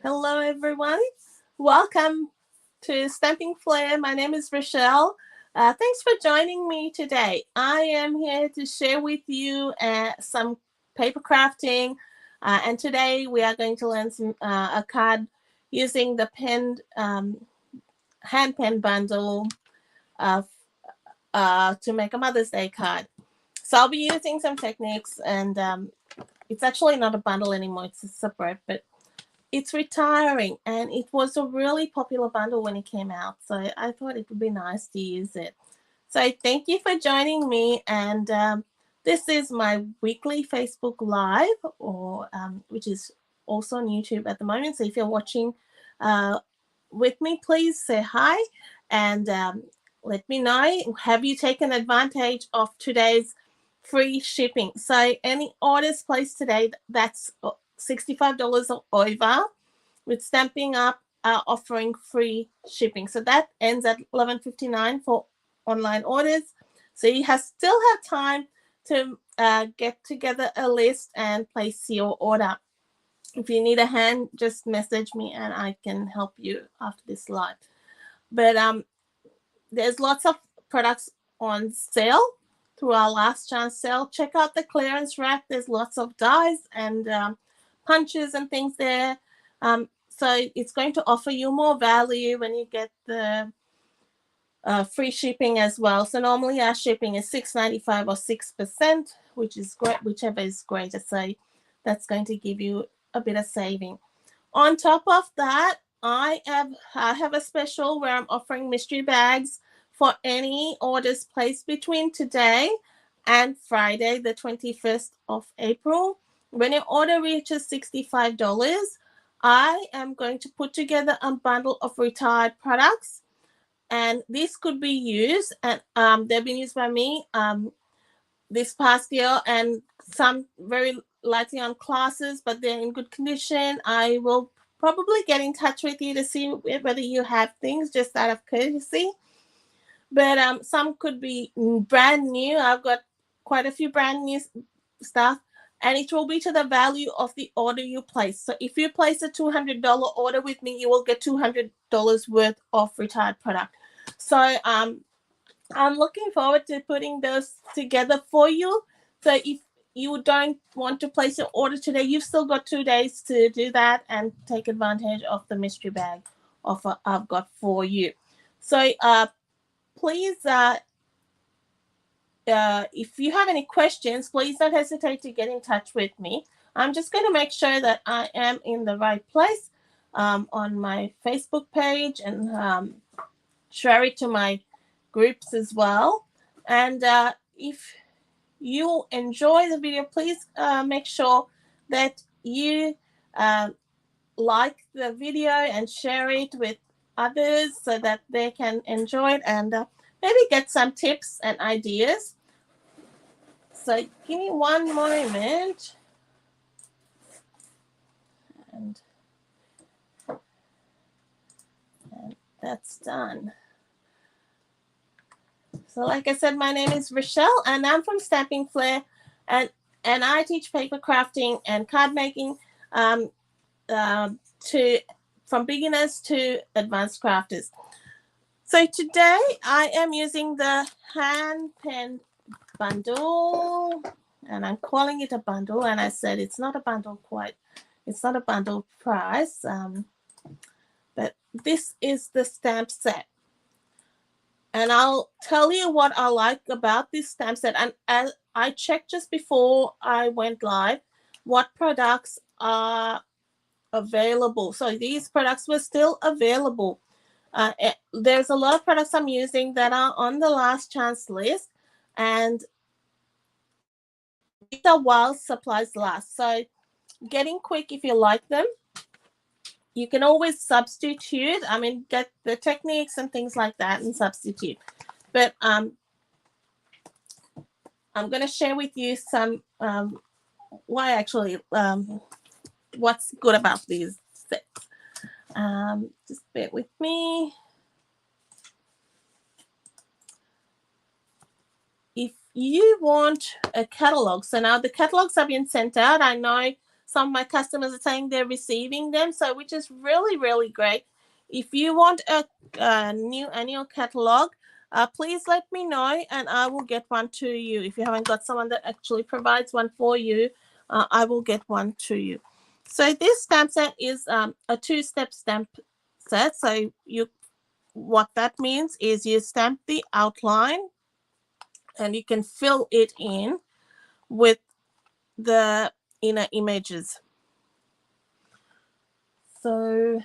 Hello, everyone. Welcome to Stamping Flair. My name is Rochelle. Thanks for joining me today. I am here to share with you some paper crafting, and today we are going to learn a card using the hand pen bundle of, to make a Mother's Day card. So I'll be using some techniques, and it's actually not a bundle anymore; it's a separate, but it's retiring, and it was a really popular bundle when it came out, so I thought it would be nice to use it. So thank you for joining me, and this is my weekly Facebook Live, or which is also on YouTube at the moment. So if you're watching with me, please say hi and let me know. Have you taken advantage of today's free shipping? So any orders placed today, that's $65 or over, with Stampin' Up offering free shipping. So that ends at $11.59 for online orders. So you still have time to get together a list and place your order. If you need a hand, just message me and I can help you after this live. But there's lots of products on sale through our last chance sale. Check out the clearance rack. There's lots of dies and punches and things there. So it's going to offer you more value when you get the free shipping as well. So normally our shipping is $6.95 or 6%, which is great, whichever is greater. So that's going to give you a bit of saving. On top of that, I have a special where I'm offering mystery bags for any orders placed between today and Friday, the 21st of April. When your order reaches $65, I am going to put together a bundle of retired products, and this could be used, and they've been used by me this past year, and some very lightly on classes, but they're in good condition. I will probably get in touch with you to see whether you have things, just out of courtesy. But some could be brand new. I've got quite a few brand new stuff, and it will be to the value of the order you place. So if you place a $200 order with me, you will get $200 worth of retired product. So I'm looking forward to putting those together for you. So if you don't want to place your order today, you've still got 2 days to do that and take advantage of the mystery bag offer I've got for you. So please, if you have any questions, please don't hesitate to get in touch with me. I'm just going to make sure that I am in the right place on my Facebook page, and share it to my groups as well. And if you enjoy the video, please make sure that you like the video and share it with others so that they can enjoy it and maybe get some tips and ideas. So give me one moment. And that's done. So like I said, my name is Rochelle, and I'm from Stamping Flair, and I teach paper crafting and card making from beginners to advanced crafters. So today I am using the hand pen bundle, and I'm calling it a bundle, and I said it's not a bundle quite. It's not a bundle price, but this is the stamp set. And I'll tell you what I like about this stamp set. And as I checked just before I went live what products are available. So these products were still available. There's a lot of products I'm using that are on the last chance list, and these are while supplies last. So getting quick if you like them. You can always substitute. I mean, get the techniques and things like that and substitute. But I'm going to share with you some what's good about these sets. Just bear with me. If you want a catalog, so now the catalogs have been sent out. I know some of my customers are saying they're receiving them, so which is really, really great. If you want a new annual catalog, please let me know and I will get one to you. If you haven't got someone that actually provides one for you, I will get one to you. So this stamp set is a 2-step stamp set. So what that means is you stamp the outline and you can fill it in with the inner images. So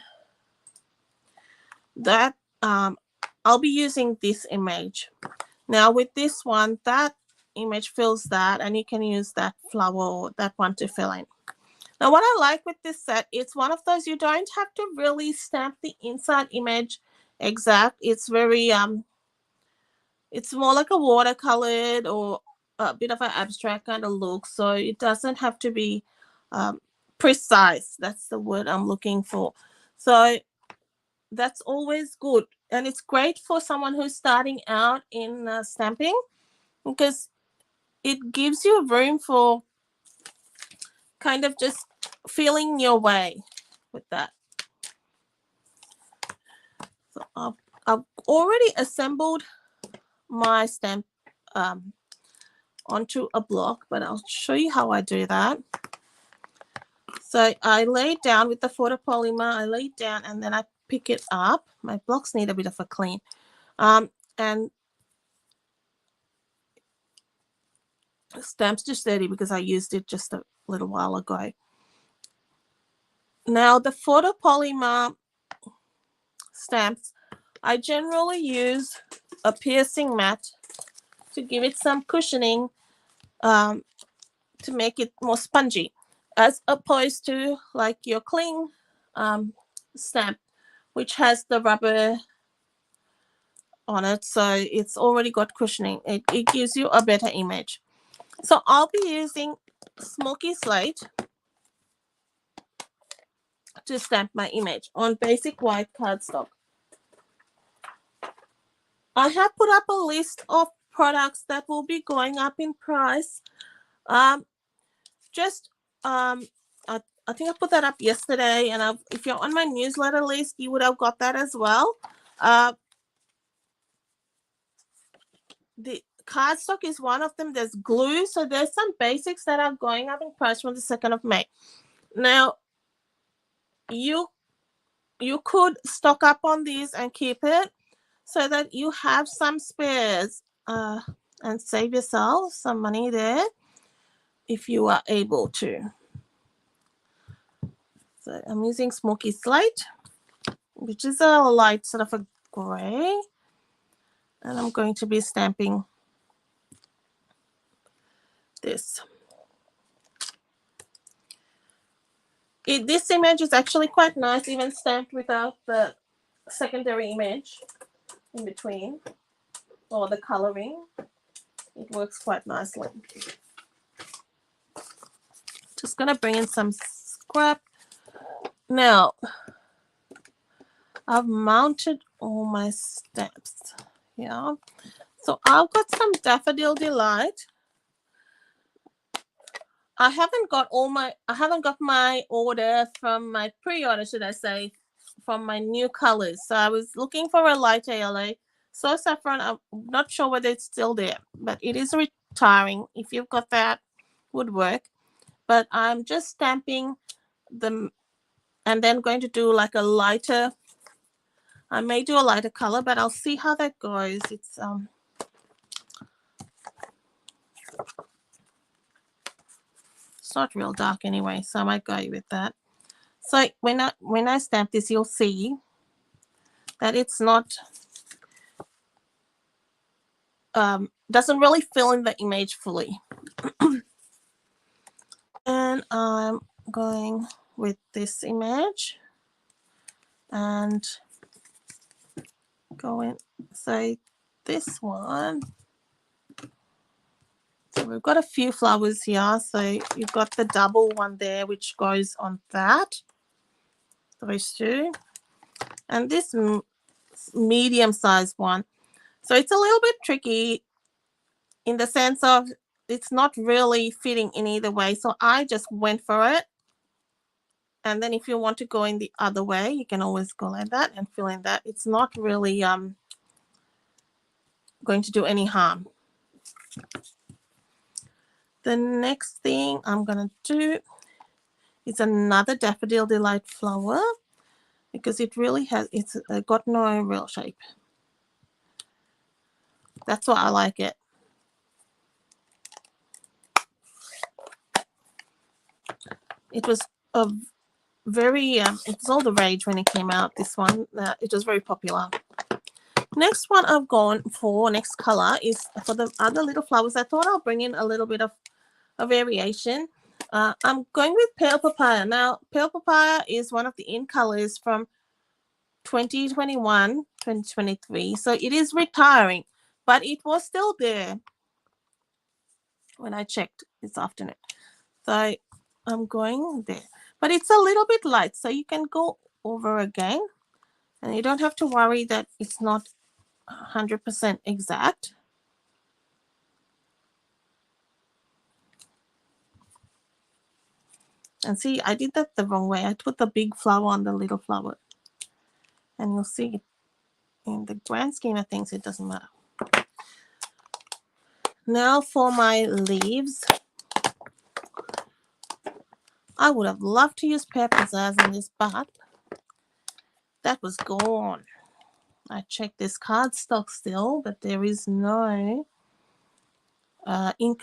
that I'll be using this image. Now with this one, that image fills that, and you can use that flower or that one to fill in. Now what I like with this set, it's one of those you don't have to really stamp the inside image exact. It's very it's more like a watercolored or a bit of an abstract kind of look, so it doesn't have to be precise. That's the word I'm looking for. So that's always good, and it's great for someone who's starting out in stamping, because it gives you room for kind of just feeling your way with that. So I've already assembled my stamp onto a block, but I'll show you how I do that. So I lay it down with the photopolymer, I lay it down and then I pick it up. My blocks need a bit of a clean. And the stamp's just dirty because I used it just a little while ago. Now the photopolymer stamps, I generally use a piercing mat to give it some cushioning, to make it more spongy, as opposed to like your cling stamp, which has the rubber on it, so it's already got cushioning. It gives you a better image. So I'll be using smoky slate to stamp my image on basic white cardstock. I have put up a list of products that will be going up in price. I think I put that up yesterday, and if you're on my newsletter list, you would have got that as well. The cardstock is one of them. There's glue, so there's some basics that are going up in price from the 2nd of May. Now, you could stock up on these and keep it so that you have some spares, and save yourself some money there if you are able to. So I'm using smoky slate, which is a light sort of a gray, and I'm going to be stamping this. This image is actually quite nice, even stamped without the secondary image in between or the coloring. It works quite nicely. Just gonna bring in some scrap. Now I've mounted all my stamps here. So I've got some Daffodil Delight. I haven't got my order from my pre-order, should I say, from my new colors. So I was looking for a lighter yellow. So saffron, I'm not sure whether it's still there, but it is retiring. If you've got that, would work. But I'm just stamping them and then going to do like a lighter. I may do a lighter color, but I'll see how that goes. It's not real dark anyway, so I might go with that. So when I stamp this, you'll see that it's not doesn't really fill in the image fully. And I'm going with this image and going, say, this one. So we've got a few flowers here. So you've got the double one there, which goes on that. Those two. And this medium-sized one. So it's a little bit tricky in the sense of it's not really fitting in either way. So I just went for it And then if you want to go in the other way, you can always go like that and fill in that. It's not really going to do any harm. The next thing I'm going to do is another Daffodil Delight flower, because it really has, it's got no real shape. That's why I like it. It was a very, it's all the rage when it came out, this one. It was very popular. Next one I've gone for, next color, is for the other little flowers. I thought I'll bring in a little bit of a variation. I'm going with Pale Papaya. Now, Pale Papaya is one of the in colors from 2021, 2023. So it is retiring, but it was still there when I checked this afternoon. So I'm going there. But it's a little bit light, so you can go over again. And you don't have to worry that it's not 100% exact. And see, I did that the wrong way. I put the big flower on the little flower. And you'll see, in the grand scheme of things, it doesn't matter. Now for my leaves. I would have loved to use Pear Pizzazz in this, but that was gone. I checked this cardstock still, but there is no ink.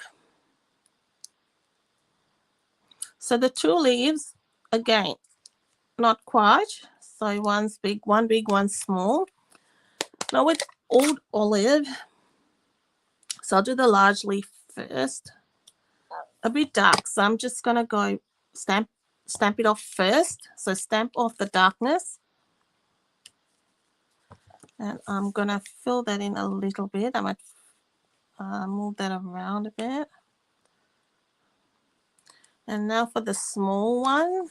So the two leaves, again, not quite. So one's big, one small. Now with Old Olive, so I'll do the large leaf first. A bit dark, so I'm just going to go stamp it off first. So stamp off the darkness. And I'm going to fill that in a little bit. I might move that around a bit. And now for the small one.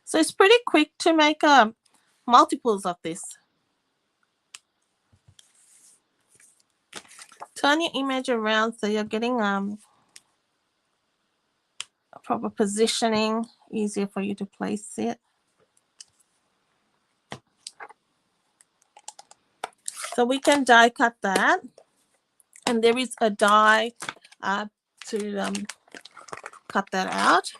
So it's pretty quick to make multiples of this. Turn your image around so you're getting a proper positioning, easier for you to place it. So we can die cut that. And there is a die to cut that out.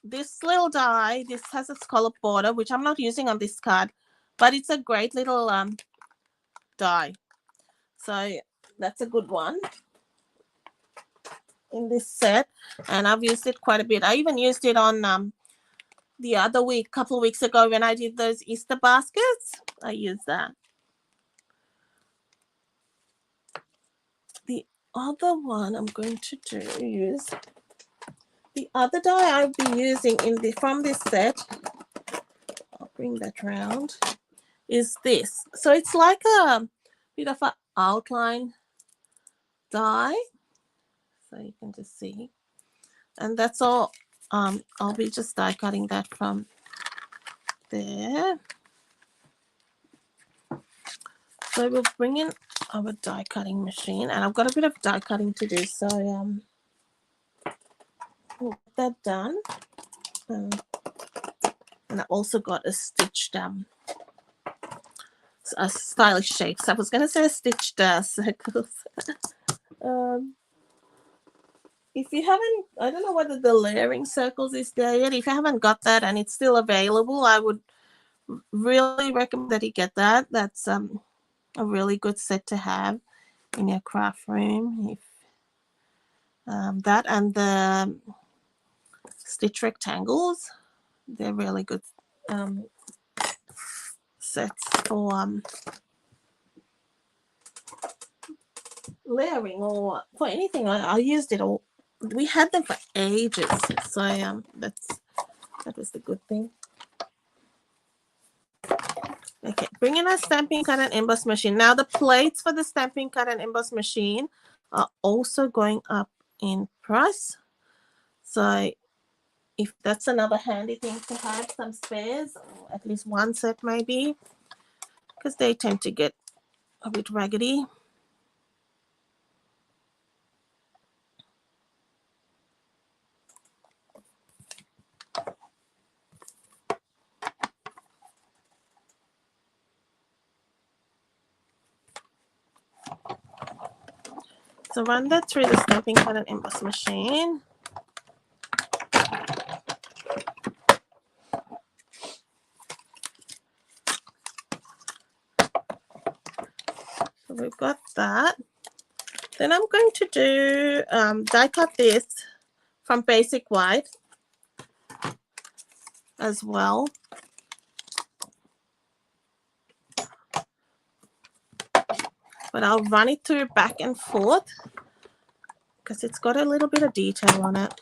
This little die, this has a scallop border, which I'm not using on this card, but it's a great little die. So that's a good one in this set, and I've used it quite a bit. I even used it on the other week, a couple of weeks ago, when I did those Easter baskets. I used that. The other one I'm going to use, the other die I'll be using from this set, I'll bring that round, is this. So it's like a bit of an outline die, so you can just see. And that's all. I'll be just die cutting that from there. So we'll bring in our die cutting machine, and I've got a bit of die cutting to do, so we'll get that done. And I also got a stitched a stylish shapes. I was going to say stitched circles. If you haven't, I don't know whether the layering circles is there yet. If you haven't got that and it's still available, I would really recommend that you get that. That's a really good set to have in your craft room. If that and the stitch rectangles, they're really good sets for layering or for anything. I used it all. We had them for ages, so that was the good thing. Okay, bring in a Stampin' Cut and Emboss machine. Now the plates for the Stampin' Cut and Emboss machine are also going up in price. So if that's another handy thing to have, some spares, or at least one set maybe, because they tend to get a bit raggedy. So run that through the stamping pad and emboss machine. So we've got that. Then I'm going to do die cut this from basic white as well. But I'll run it through back and forth because it's got a little bit of detail on it.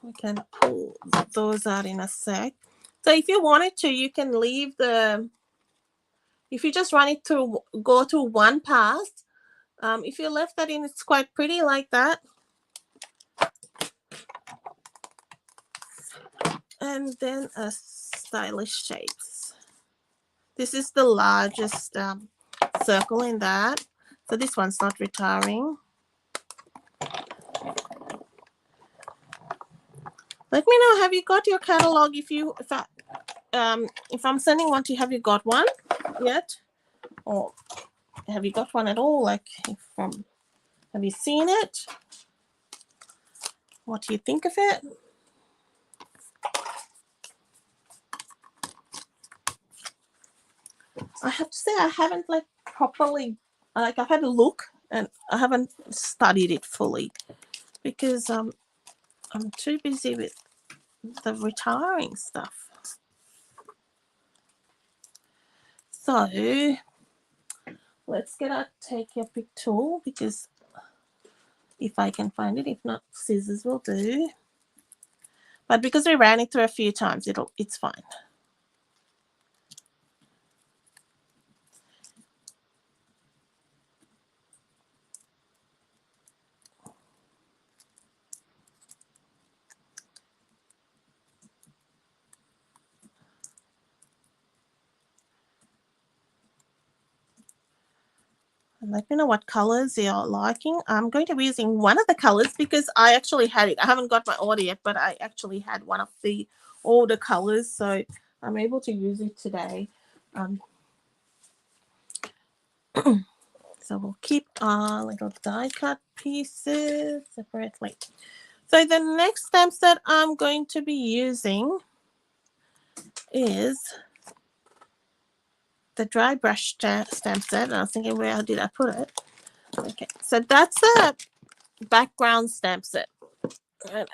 We can pull those out in a sec. So if you wanted to, you can leave the, if you just run it through, go through one pass. If you left that in, it's quite pretty like that. And then stylish shapes. This is the largest circle in that. So this one's not retiring. Let me know, have you got your catalog? If I'm sending one to you, have you got one yet? Or have you got one at all? Like, have you seen it? What do you think of it? I have to say I haven't like properly, like I've had a look and I haven't studied it fully because I'm too busy with the retiring stuff. So let's take your pick tool, because if I can find it, if not, scissors will do. But because we ran it through a few times, it's fine. And let me know what colors you're liking. I'm going to be using one of the colors because I actually had it. I haven't got my order yet, but I actually had one of the older colors, so I'm able to use it today. So we'll keep our little die cut pieces separately. So the next stamp set I'm going to be using is the dry brush stamp set. And I was thinking, where did I put it? Okay, so that's a background stamp set.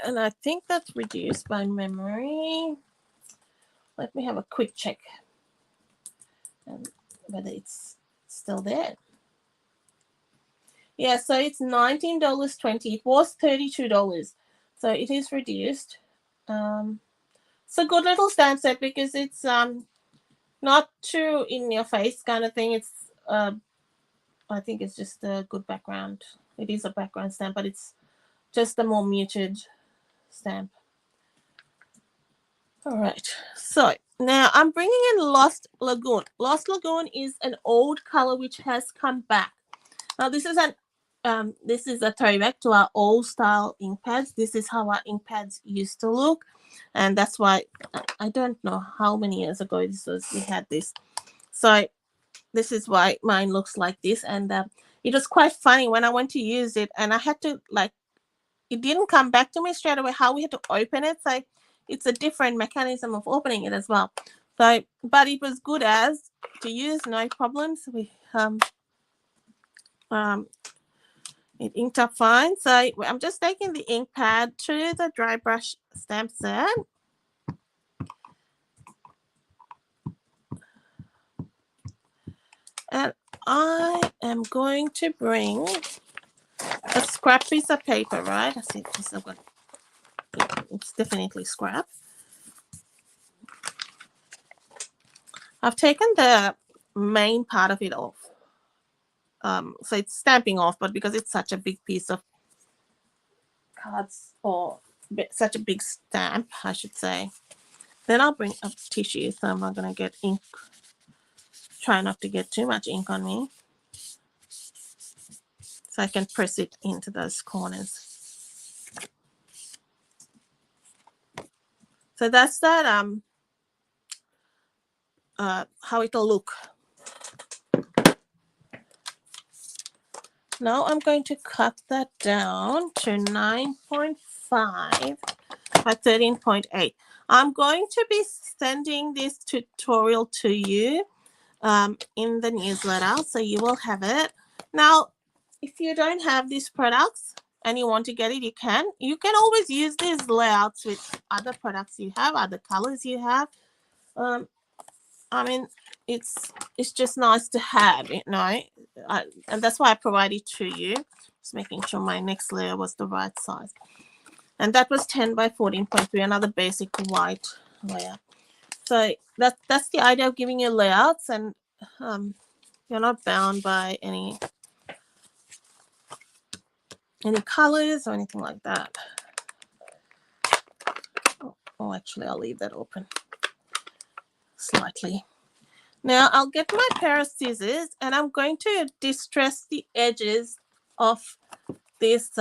And I think that's reduced by memory. Let me have a quick check and whether it's still there. Yeah, so it's $19.20. It was $32. So it is reduced. It's a good little stamp set because it's not too in your face kind of thing. It's I think it's just a good background. It is a background stamp, but it's just a more muted stamp. All right, so now I'm bringing in Lost Lagoon. Lost Lagoon is an old color which has come back. Now this is a throwback to our old style ink pads. This is how our ink pads used to look, and that's why I don't know how many years ago we had this. So this is why mine looks like this, and it was quite funny when I went to use it, and I had to it didn't come back to me straight away how we had to open it. So it's a different mechanism of opening it as well. So, but it was good as to use, no problems. We it inked up fine. So I'm just taking the ink pad to the dry brush stamp set. And I am going to bring a scrap piece of paper, right? I see this. It's definitely scrap. I've taken the main part of it off. So it's stamping off, but because it's such a big piece of cards, or such a big stamp, I should say, then I'll bring up tissue. So I'm not going to get ink. Try not to get too much ink on me. So I can press it into those corners. So that's that, how it'll look. Now I'm going to cut that down to 9.5 by 13.8. I'm going to be sending this tutorial to you in the newsletter, so you will have it. Now, if you don't have these products and you want to get it, you can. You can always use these layouts with other products you have, other colors you have. I mean, it's just nice to have, you know, and that's why I provided to you. Just making sure my next layer was the right size. And that was 10 by 14.3, another basic white layer. So that's the idea of giving you layouts, and you're not bound by any colors or anything like that. Oh, actually, I'll leave that open slightly. Now I'll get my pair of scissors and I'm going to distress the edges of this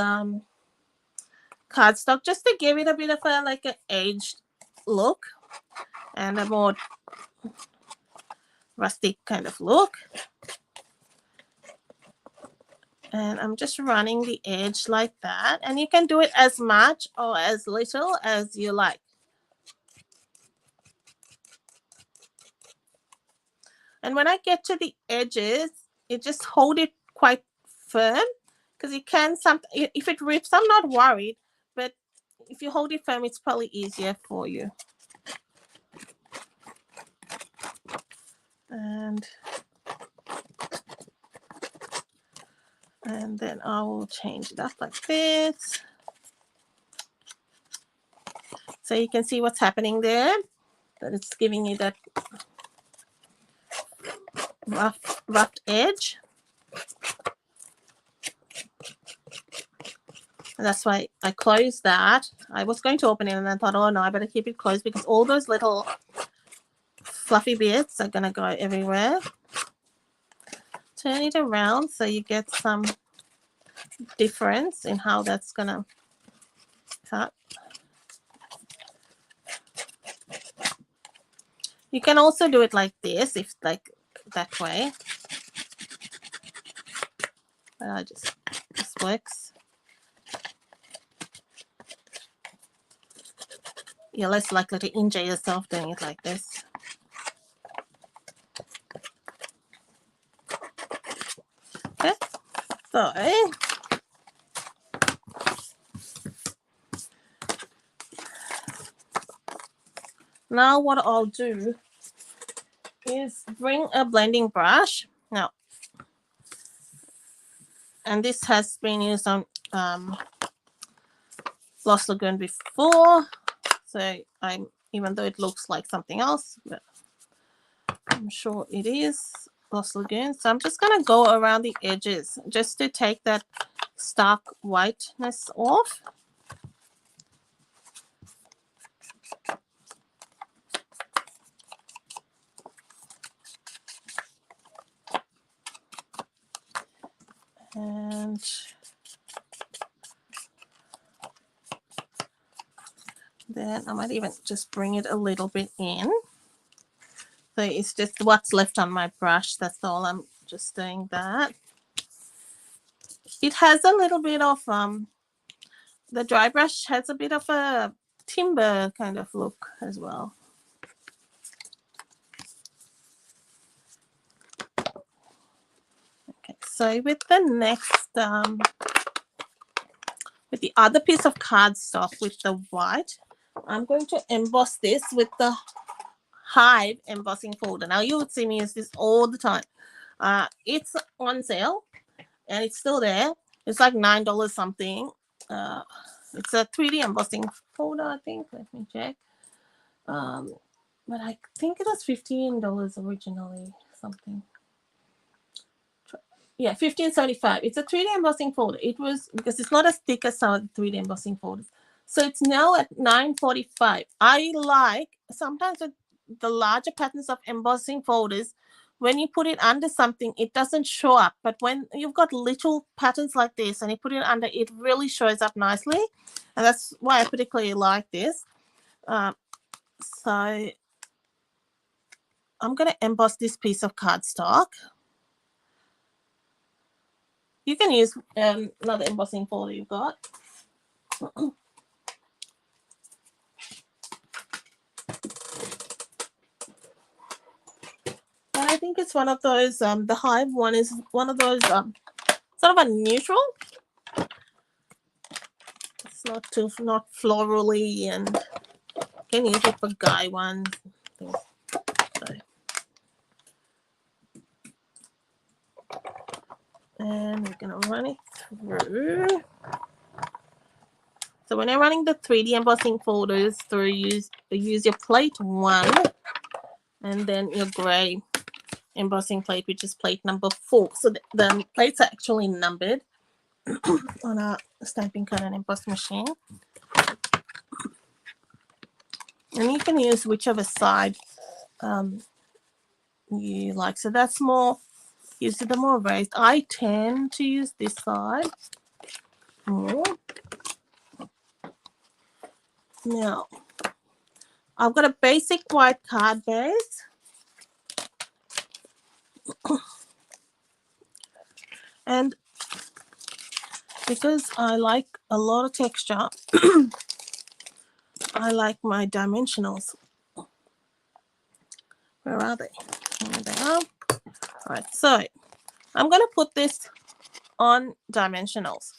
cardstock just to give it a bit of a like an aged look and a more rustic kind of look. And I'm just running the edge like that, and you can do it as much or as little as you like. And when I get to the edges, you just hold it quite firm, because you can if it rips, I'm not worried, but if you hold it firm, it's probably easier for you. And then I will change it up like this. So you can see what's happening there, that it's giving you that rough edge. And that's why I closed that. I was going to open it and I thought, oh no, I better keep it closed because all those little fluffy bits are going to go everywhere. Turn it around so you get some difference in how that's going to cut. You can also do it like this, if like that way. This works. You're less likely to injure yourself doing it like this. Okay, so now what I'll do is bring a blending brush. Now, and this has been used on Gloss Lagoon before, so even though it looks like something else, but I'm sure it is Gloss Lagoon. So I'm just going to go around the edges just to take that stark whiteness off. And then I might even just bring it a little bit in. So it's just what's left on my brush. That's all. I'm just doing that. It has a little bit of the dry brush has a bit of a timber kind of look as well. Okay, so with the next with the other piece of cardstock with the white, I'm going to emboss this with the Hive embossing folder. Now you would see me use this all the time. It's on sale and it's still there. It's like $9 something. It's a 3D embossing folder, I think. Let me check. But I think it was $15 originally, something. Yeah, $15.75. It's a 3D embossing folder. It was, because it's not as thick as some of the 3D embossing folders. So it's now at $9.45. I like, sometimes with the larger patterns of embossing folders, when you put it under something, it doesn't show up. But when you've got little patterns like this and you put it under, it really shows up nicely. And that's why I particularly like this. So I'm going to emboss this piece of cardstock. You can use another embossing folder you've got. And I think it's one of those, the Hive one is one of those sort of a neutral. It's not florally, and you can use it for guy ones. So. And we're going to run it through. So when you're running the 3D embossing folders through, use your plate 1 and then your gray embossing plate, which is plate number 4. So the plates are actually numbered on a stamping cut and emboss machine. And you can use whichever side you like. So that's more, use the more raised. I tend to use this side more. Now, I've got a basic white card base. And because I like a lot of texture, I like my dimensionals. Where are they? There they are. All right, so I'm going to put this on dimensionals.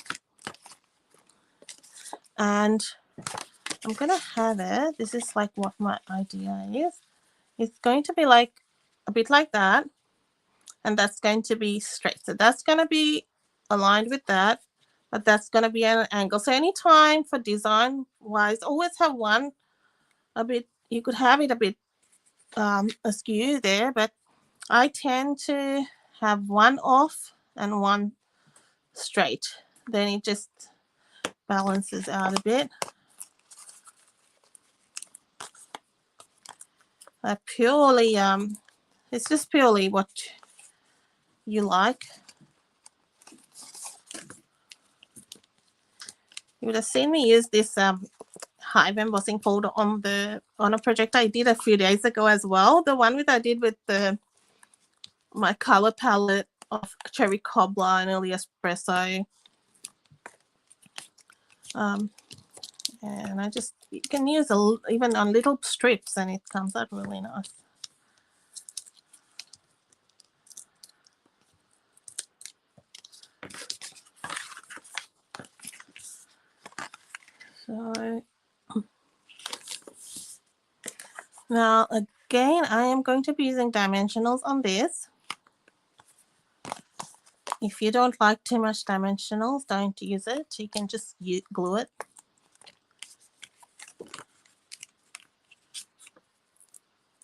And I'm going to have it, this is like what my idea is. It's going to be like a bit like that. And that's going to be straight. So that's going to be aligned with that. But that's going to be at an angle. So anytime for design wise, always have one a bit, you could have it a bit askew there, but I tend to have one off and one straight. Then it just balances out a bit. Purely, it's just purely what you like. You would have seen me use this Hive embossing folder on a project I did a few days ago as well. The one I did with my color palette of cherry cobbler and early espresso. And I just, you can use even on little strips and it comes out really nice. So now again, I am going to be using dimensionals on this. If you don't like too much dimensionals, don't use it. You can just glue it.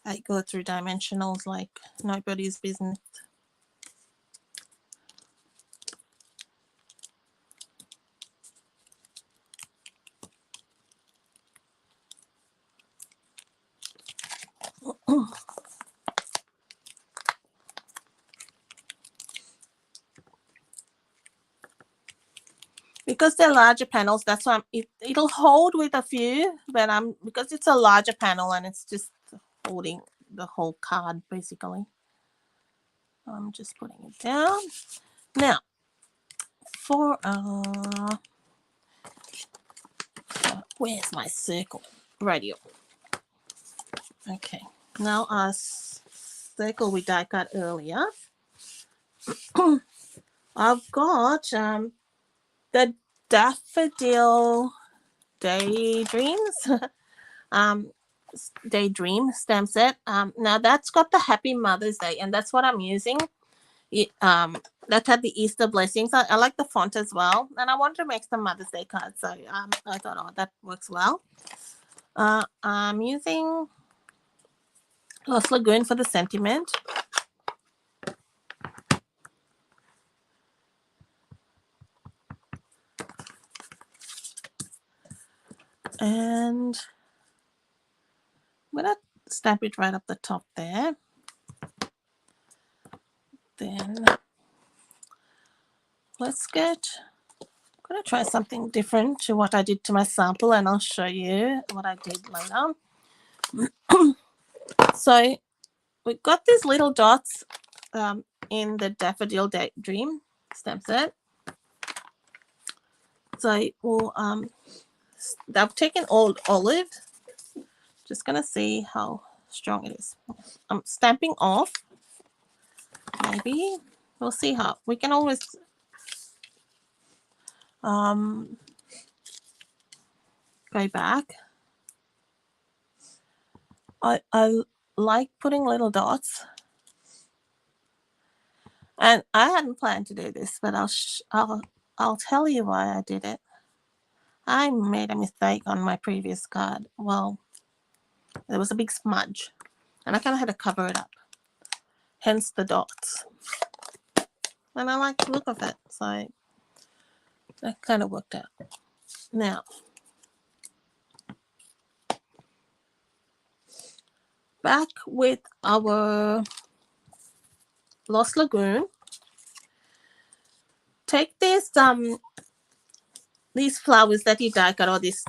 I go through dimensionals like nobody's business. Because they're larger panels, that's why it'll hold with a few, but because it's a larger panel and it's just holding the whole card basically. I'm just putting it down. Now, for where's my circle? Radio. Okay. Now our circle we die cut earlier. I've got the Daffodil Daydreams Daydream stamp set. Now that's got the Happy Mother's Day, and that's what I'm using. It that had the Easter blessings. I like the font as well, and I wanted to make some Mother's Day cards, so I thought, oh, that works well. I'm using Lost Lagoon for the sentiment. And I'm going to stamp it right up the top there. let's get, I'm going to try something different to what I did to my sample, and I'll show you what I did later. So we got these little dots in the Daffodil Dream stamp set. So we'll, I've taken old olive. Just going to see how strong it is. I'm stamping off. Maybe we'll see how. We can always go back. I like putting little dots, and I hadn't planned to do this, but I'll tell you why I did it. I made a mistake on my previous card. Well, there was a big smudge, and I kind of had to cover it up. Hence the dots. And I like the look of it, so that kind of worked out. Now, back with our Lost Lagoon. Take this these flowers that you dyed, got all this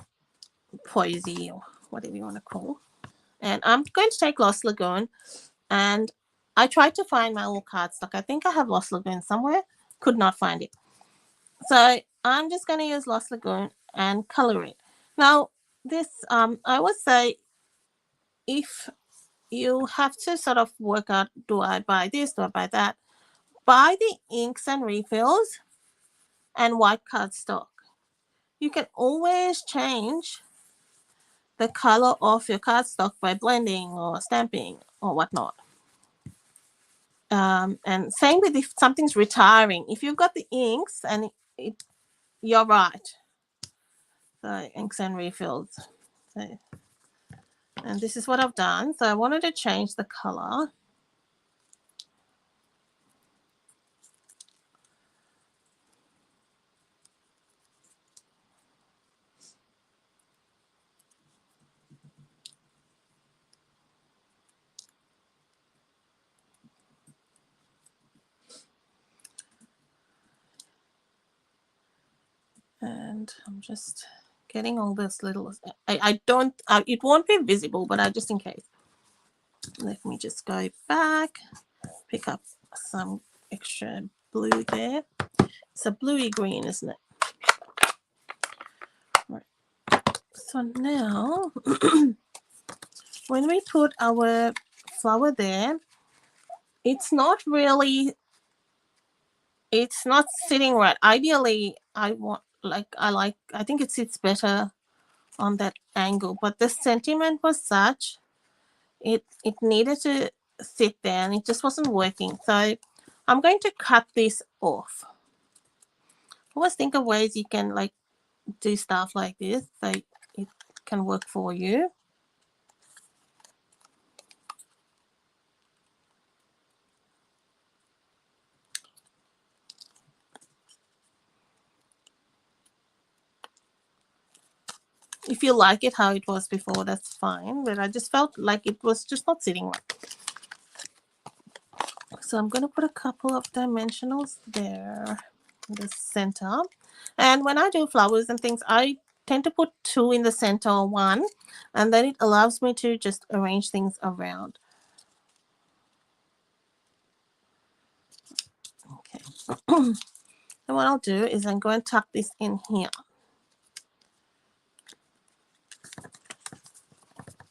poesy or whatever you want to call. And I'm going to take Lost Lagoon, and I tried to find my old cardstock. I think I have Lost Lagoon somewhere. Could not find it. So I'm just going to use Lost Lagoon and color it. Now, this, I would say, if you have to sort of work out, do I buy this, do I buy that? Buy the inks and refills and white cardstock. You can always change the color of your cardstock by blending or stamping or whatnot. And same with if something's retiring. If you've got the inks and you're right. So inks and refills. So, and this is what I've done. So I wanted to change the color. And I'm just getting all this little, I don't, it won't be visible, but just in case. Let me just go back, pick up some extra blue there. It's a bluey green, isn't it? Right. So now, when we put our flower there, it's not really, it's not sitting right. Ideally, I think it sits better on that angle, but the sentiment was such, it needed to sit there and it just wasn't working. So I'm going to cut this off. Always think of ways you can like do stuff like this so it can work for you. If you like it how it was before, that's fine, but I just felt like it was just not sitting right. So I'm going to put a couple of dimensionals there in the center. And when I do flowers and things, I tend to put 2 in the center or 1, and then it allows me to just arrange things around. Okay. And what I'll do is I'm going to tuck this in here.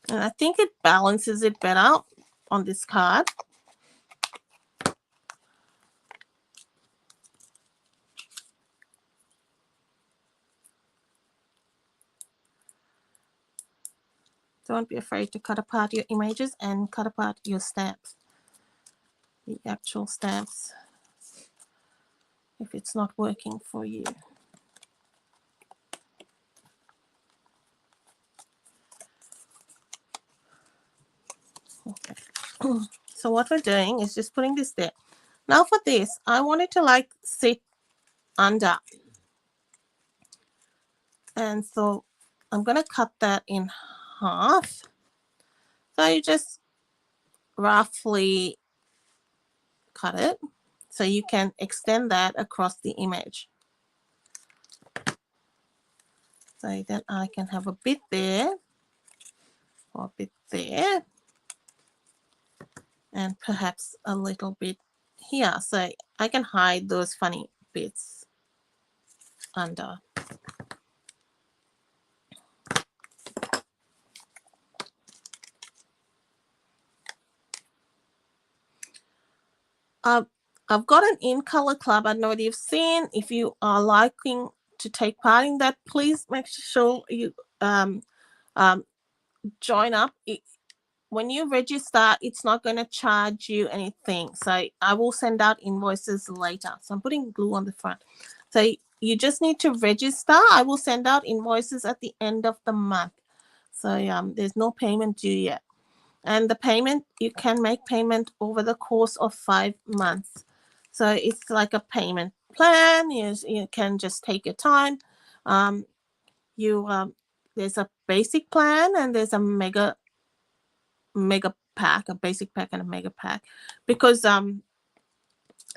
And I think it balances it better on this card. Don't be afraid to cut apart your images and cut apart your stamps. The actual stamps, if it's not working for you. Okay. So what we're doing is just putting this there. Now for this, I want it to like sit under. And so I'm going to cut that in half. So you just roughly cut it. So you can extend that across the image. So then I can have a bit there, or a bit there, and perhaps a little bit here. So I can hide those funny bits under. I've got an in color club. I know you've seen. If you are liking to take part in that, please make sure you join up. When you register, it's not going to charge you anything. So I will send out invoices later. So I'm putting glue on the front. So you just need to register. I will send out invoices at the end of the month. So there's no payment due yet. And the payment, you can make payment over the course of 5 months. So it's like a payment plan. You can just take your time. There's a basic plan and there's a mega pack, a basic pack and a mega pack, because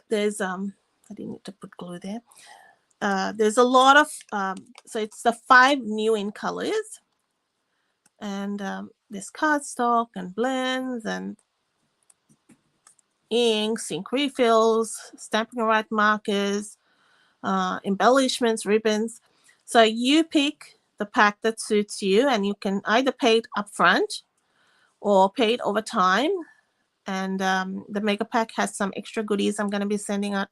there's I didn't need to put glue there. There's a lot of so it's the 5 new in colors, and there's cardstock and blends and inks, ink refills, stamping right markers, embellishments, ribbons. So you pick the pack that suits you, and you can either pay it upfront or pay it over time. And the mega pack has some extra goodies I'm going to be sending out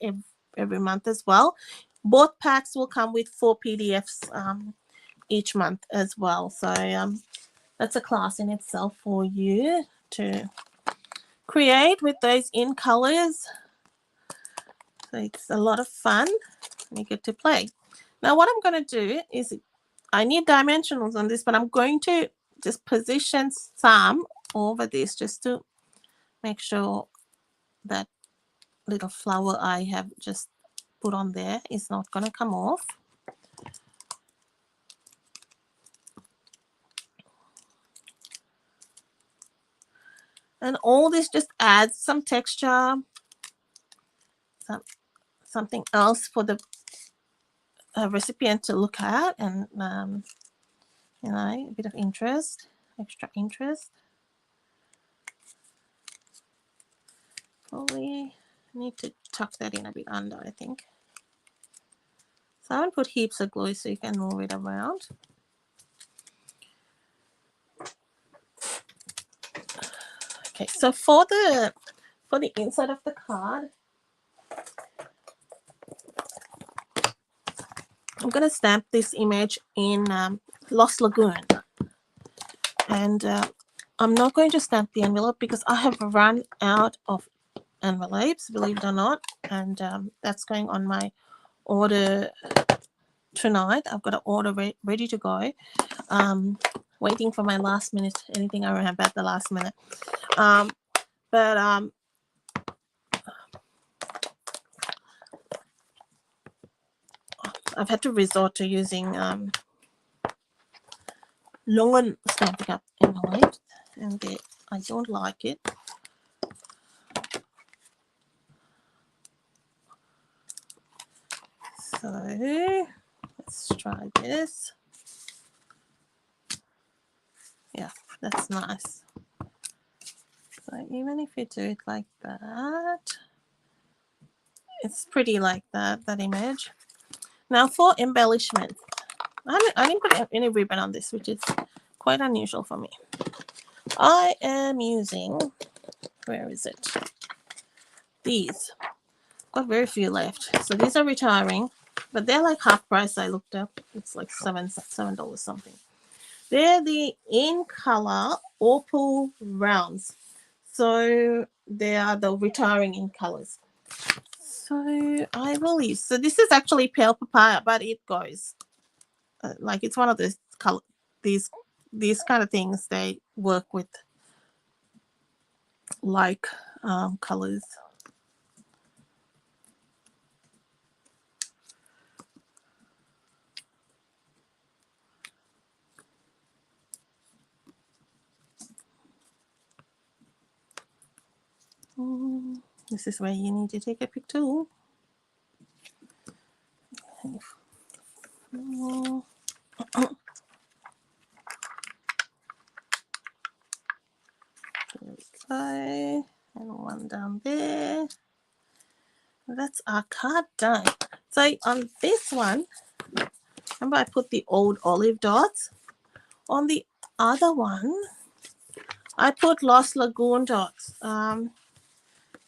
every month as well. Both packs will come with 4 PDFs each month as well. So that's a class in itself for you to create with those in colors. So it's a lot of fun and you get to play. Now what I'm going to do is, I need dimensionals on this, but I'm going to just position some over this just to make sure that little flower I have just put on there is not going to come off. And all this just adds some texture, something else for the recipient to look at, and you know, a bit of interest, extra interest. Probably need to tuck that in a bit under, I think. So I haven't put heaps of glue so you can move it around. Okay, so for the inside of the card, I'm going to stamp this image in Lost Lagoon. And I'm not going to stamp the envelope because I have run out of envelopes, believe it or not. And that's going on my order tonight. I've got an order ready to go. Waiting for my last minute, anything I remember at the last minute. I've had to resort to using long Stampin' Up envelopes, and I don't like it. So let's try this. Yeah, that's nice. So even if you do it like that, it's pretty like that image. Now for embellishment, I didn't put any ribbon on this, which is quite unusual for me. I am using, where is it? These. Got very few left. So these are retiring, but they're like half price. I looked up. It's like $7 something. They're the in color opal rounds. So they are the retiring in colors. So I will use. So this is actually pale papaya, but it goes like it's one of those color. These kind of things they work with like colors. This is where you need to take a picture. There we go. And one down there. That's our card done. So on this one, remember I put the old olive dots. On the other one, I put Lost Lagoon dots.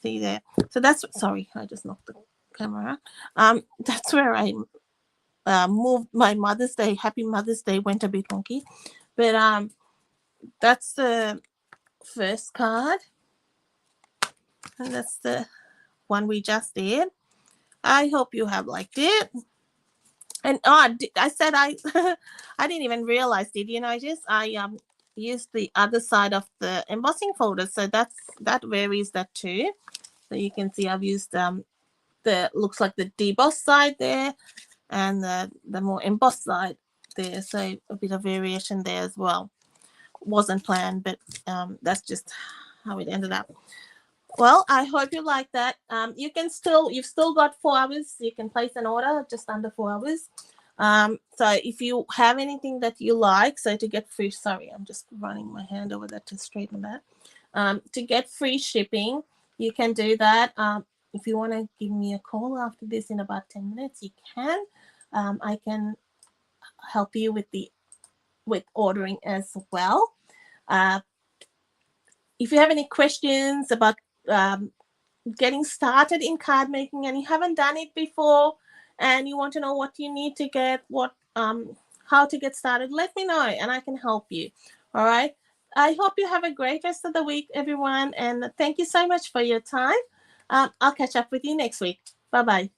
See there. So that's, sorry, I just knocked the camera. That's where I moved my Mother's Day. Happy Mother's Day went a bit wonky. But that's the first card. And that's the one we just did. I hope you have liked it. And I said I I didn't even realize, did you notice? I used the other side of the embossing folder, so that varies that too. So you can see I've used the looks like the deboss side there, and the more embossed side there. So a bit of variation there as well. Wasn't planned, but that's just how it ended up. Well, I hope you like that. You've still got 4 hours. You can place an order just under 4 hours. So if you have anything that you like, so to get free, sorry, I'm just running my hand over that to straighten that. To get free shipping, you can do that. If you want to give me a call after this in about 10 minutes, you can. I can help you with ordering as well. If you have any questions about getting started in card making and you haven't done it before and you want to know what you need to get, how to get started, let me know and I can help you. All right. I hope you have a great rest of the week, everyone, and thank you so much for your time. I'll catch up with you next week. Bye-bye.